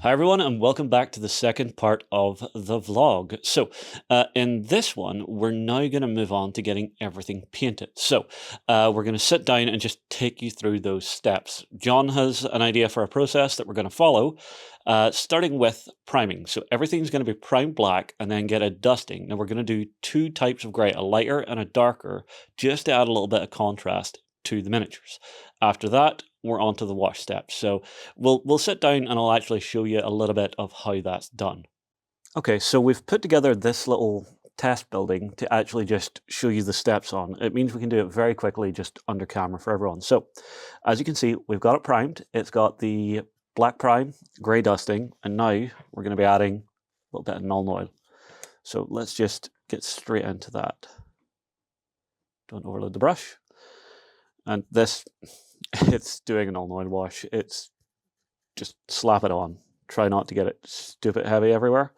Hi everyone, and welcome back to the second part of the vlog. So, in this one, we're now going to move on to getting everything painted. So, we're going to sit down and just take you through those steps. John has an idea for a process that we're going to follow, starting with priming. So everything's going to be primed black and then get a dusting. Now we're going to do two types of grey, a lighter and a darker, just to add a little bit of contrast to the miniatures. After that, we're on to the wash steps. So we'll sit down and I'll actually show you a little bit of how that's done. Okay, so we've put together this little test building to actually just show you the steps on. It means we can do it very quickly just under camera for everyone. So as you can see, we've got it primed. It's got the black prime, grey dusting, and now we're going to be adding a little bit of Nuln Oil. So let's just get straight into that. Don't overload the brush. And this, it's doing an Nuln Oil wash. It's just slap it on. Try not to get it stupid heavy everywhere.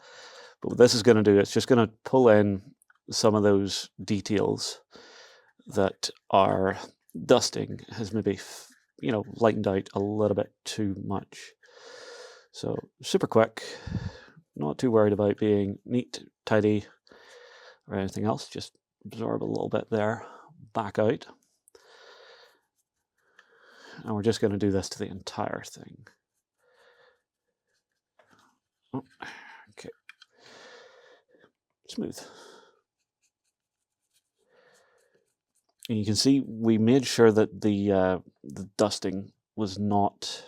But what this is going to do, it's just going to pull in some of those details that our dusting has maybe, lightened out a little bit too much. So super quick, not too worried about being neat, tidy, or anything else. Just absorb a little bit there, back out. And we're just going to do this to the entire thing. Oh, okay. Smooth. And you can see we made sure that the dusting was not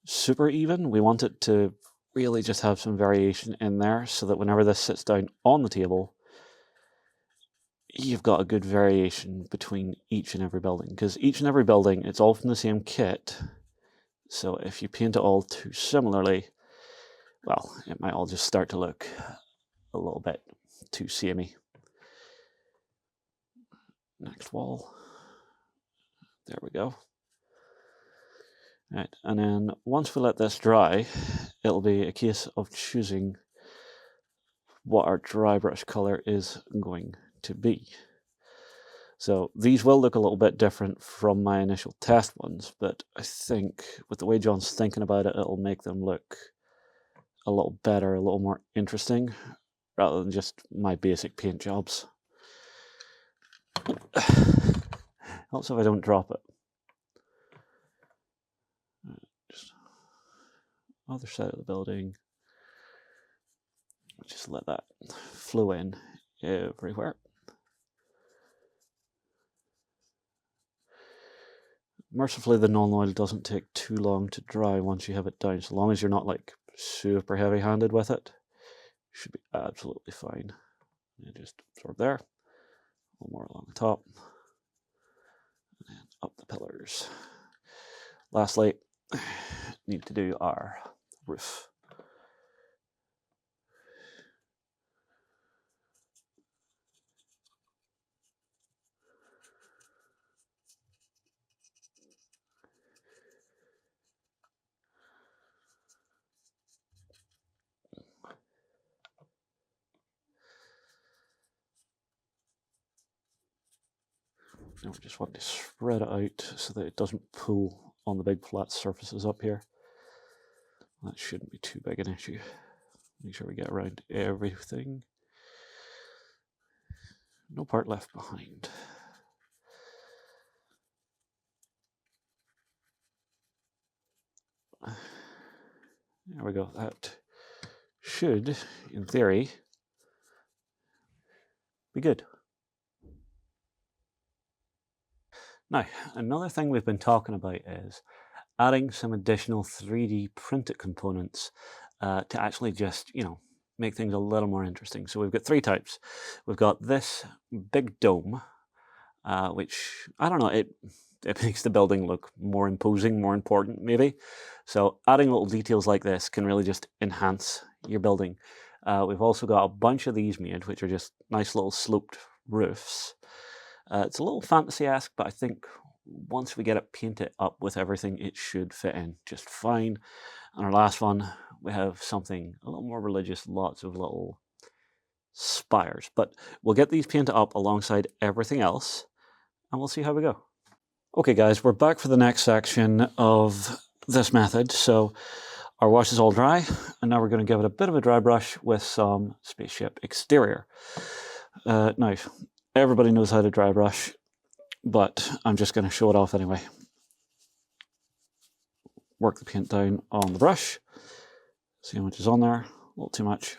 super even. We want it to really just have some variation in there so that whenever this sits down on the table, you've got a good variation between each and every building, because each and every building, it's all from the same kit. So if you paint it all too similarly, well, it might all just start to look a little bit too samey. Next wall. There we go. Right, and then once we let this dry, it'll be a case of choosing what our dry brush color is going to be. So these will look a little bit different from my initial test ones, but I think with the way John's thinking about it, it'll make them look a little better, a little more interesting, rather than just my basic paint jobs. Helps if I don't drop it. Just other side of the building. Just let that flow in everywhere. Mercifully, the Nuln Oil doesn't take too long to dry once you have it down. So long as you're not like super heavy-handed with it, you should be absolutely fine. And just absorb there. A little more along the top. And up the pillars. Lastly, need to do our roof. Now we just want to spread it out so that it doesn't pull on the big flat surfaces up here. That shouldn't be too big an issue. Make sure we get around everything. No part left behind. There we go. That should, in theory, be good. Now, another thing we've been talking about is adding some additional 3D printed components to actually just, make things a little more interesting. So we've got three types. We've got this big dome, which, I don't know, it makes the building look more imposing, more important, maybe. So adding little details like this can really just enhance your building. We've also got a bunch of these made, which are just nice little sloped roofs. It's a little fantasy-esque, but I think once we get it painted up with everything, it should fit in just fine. And our last one, we have something a little more religious, lots of little spires. But we'll get these painted up alongside everything else, and we'll see how we go. Okay guys, we're back for the next section of this method. So Our wash is all dry, and now we're going to give it a bit of a dry brush with some spaceship exterior. Now, everybody knows how to dry brush, but I'm just going to show it off anyway. Work the paint down on the brush. See how much is on there? A little too much.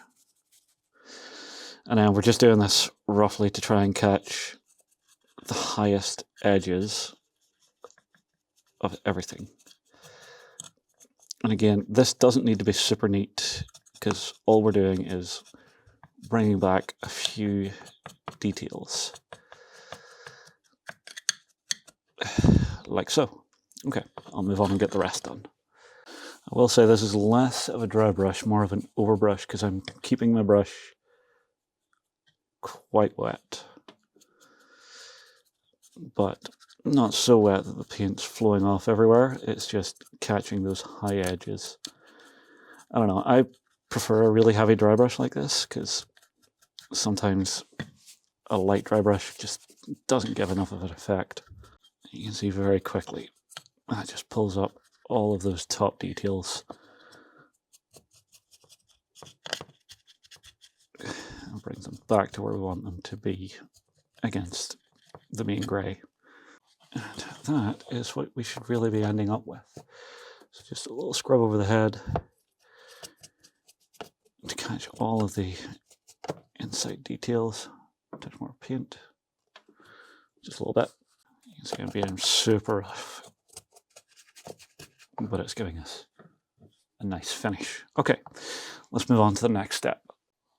And then we're just doing this roughly to try and catch the highest edges of everything. And again, this doesn't need to be super neat because all we're doing is bringing back a few details. Like so. Okay, I'll move on and get the rest done. I will say this is less of a dry brush, more of an overbrush, because I'm keeping my brush quite wet. But not so wet that the paint's flowing off everywhere, it's just catching those high edges. I don't know, I prefer a really heavy dry brush like this, because sometimes a light dry brush just doesn't give enough of an effect. You can see very quickly that just pulls up all of those top details and brings them back to where we want them to be against the main grey. And that is what we should really be ending up with. So just a little scrub over the head to catch all of the inside details. A touch more paint, just a little bit. You can see I'm being super rough, but it's giving us a nice finish. Okay, let's move on to the next step.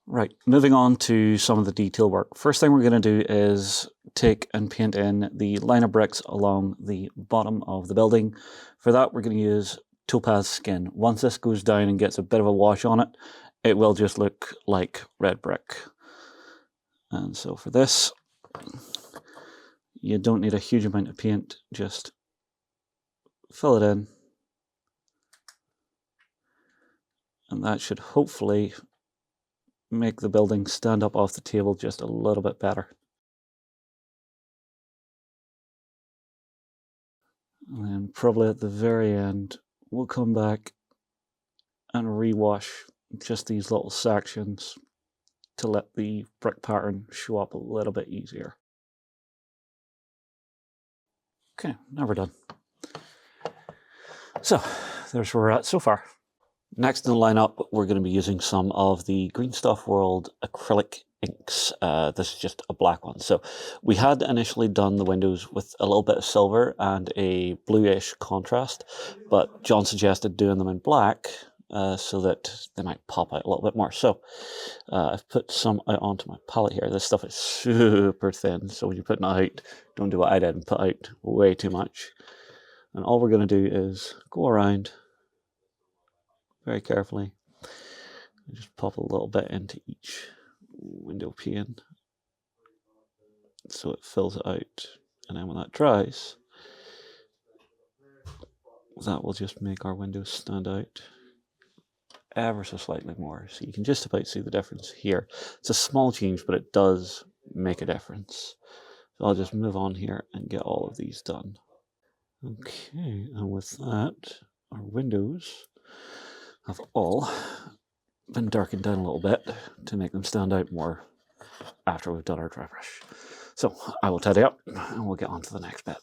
Right, moving on to some of the detail work. First thing we're going to do is take and paint in the line of bricks along the bottom of the building. For that, we're going to use topaz skin. Once this goes down and gets a bit of a wash on it, it will just look like red brick. And so for this, you don't need a huge amount of paint, just fill it in. And that should hopefully make the building stand up off the table just a little bit better. And then probably at the very end, we'll come back and rewash just these little sections to let the brick pattern show up a little bit easier. Okay, now we're done. So, there's where we're at so far. Next in the lineup, we're going to be using some of the Green Stuff World acrylic inks. This is just a black one. So we had initially done the windows with a little bit of silver and a bluish contrast, but John suggested doing them in black so that they might pop out a little bit more. So I've put some out onto my palette here. This stuff is super thin, so when you're putting it out, don't do what I did and put out way too much. And all we're going to do is go around very carefully and just pop a little bit into each window pane so it fills it out, and then when that dries, that will just make our windows stand out ever so slightly more. So you can just about see the difference here. It's a small change, but it does make a difference. So I'll just move on here and get all of these done. Okay, and with that, our windows have all been darkened down a little bit to make them stand out more after we've done our dry brush. So I will tidy up and we'll get on to the next bit.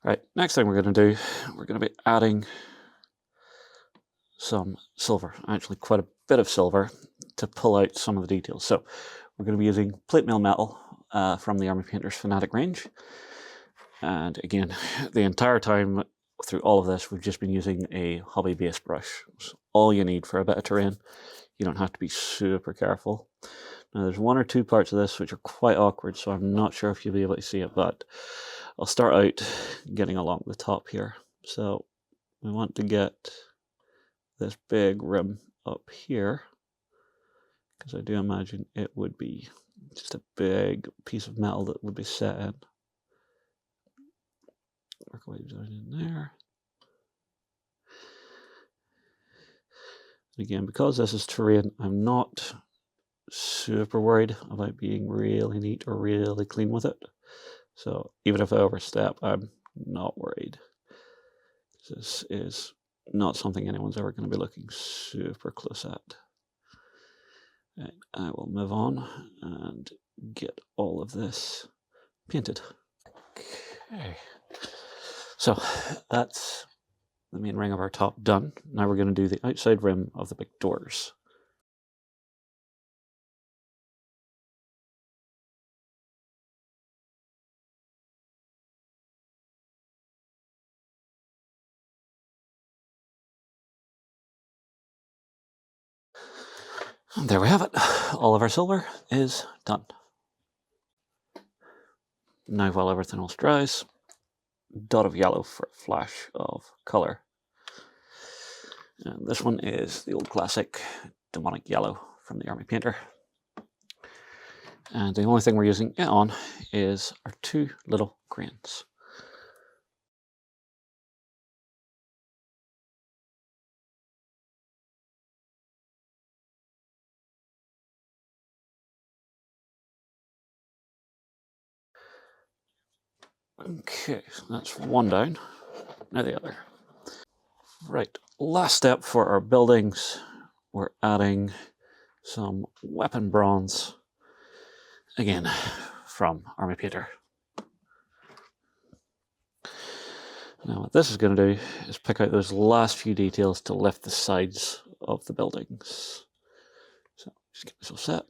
Right, next thing we're going to do, we're going to be adding some silver, actually quite a bit of silver, to pull out some of the details. So we're going to be using plate mail metal from the Army Painter's Fanatic range. And again, the entire time through all of this, we've just been using a hobby base brush. It's all you need for a bit of terrain. You don't have to be super careful. Now there's one or two parts of this which are quite awkward, so I'm not sure if you'll be able to see it, but I'll start out getting along the top here. So we want to get this big rim up here, because I do imagine it would be just a big piece of metal that would be set in. Work our way down in there. And again, because this is terrain, I'm not super worried about being really neat or really clean with it. So even if I overstep, I'm not worried. This is not something anyone's ever going to be looking super close at. Right, I will move on and get all of this painted. Okay. So that's the main ring of our top done. Now we're going to do the outside rim of the big doors. And there we have it. All of our silver is done. Now while everything else dries, dot of yellow for a flash of colour. And this one is the old classic demonic yellow from the Army Painter. And the only thing we're using it on is our two little grains. Okay, so that's one down. Now the other. Right, last step for our buildings. We're adding some weapon bronze. Again, from Army Painter. Now what this is going to do is pick out those last few details to lift the sides of the buildings. So just get this all set.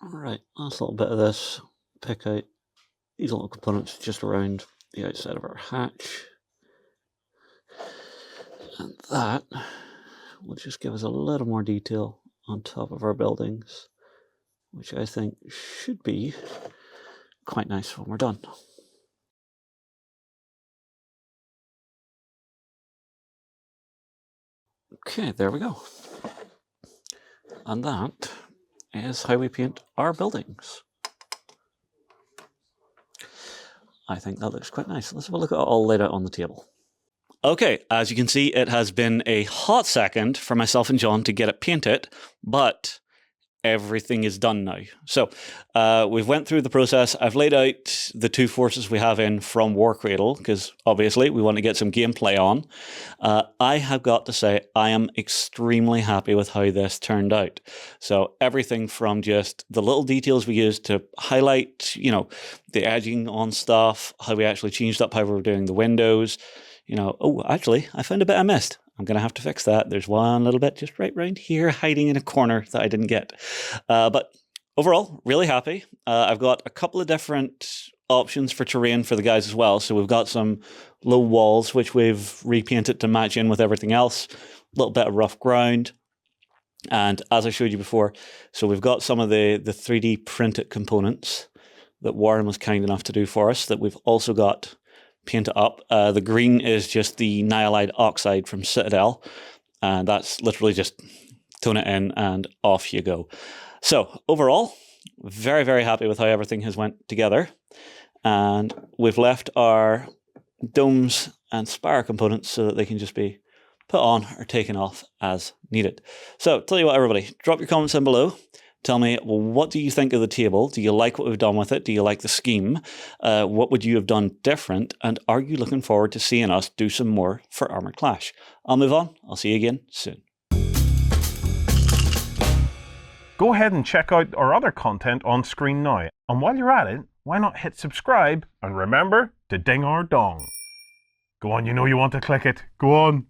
Alright, last little bit of this. Pick out these little components just around the outside of our hatch. And that will just give us a little more detail on top of our buildings, which I think should be quite nice when we're done. Okay, there we go. And that is how we paint our buildings. I think that looks quite nice. Let's have a look at it all laid out on the table. Okay, as you can see, it has been a hot second for myself and John to get it painted, but everything is done now. So we've went through the process. I've laid out the two forces we have in from Warcradle, because obviously we want to get some gameplay on. I have got to say, I am extremely happy with how this turned out. So everything from just the little details we used to highlight, you know, the edging on stuff, how we actually changed up how we were doing the windows. You know, oh, actually, I found a bit I missed. I'm going to have to fix that. There's one little bit just right around here hiding in a corner that I didn't get. But overall, really happy. I've got a couple of different options for terrain for the guys as well. So we've got some low walls, which we've repainted to match in with everything else. A little bit of rough ground. And as I showed you before, so we've got some of the 3D printed components that Warren was kind enough to do for us that we've also got paint it up. The green is just the Nihilide Oxide from Citadel, and that's literally just tone it in and off you go. So overall, very, very happy with how everything has went together, and we've left our domes and spire components so that they can just be put on or taken off as needed. So tell you what, everybody, drop your comments in below. Tell me, well, what do you think of the table? Do you like what we've done with it? Do you like the scheme? What would you have done different? And are you looking forward to seeing us do some more for Armoured Clash? I'll move on. I'll see you again soon. Go ahead and check out our other content on screen now. And while you're at it, why not hit subscribe? And remember to ding our dong. Go on, you know you want to click it. Go on.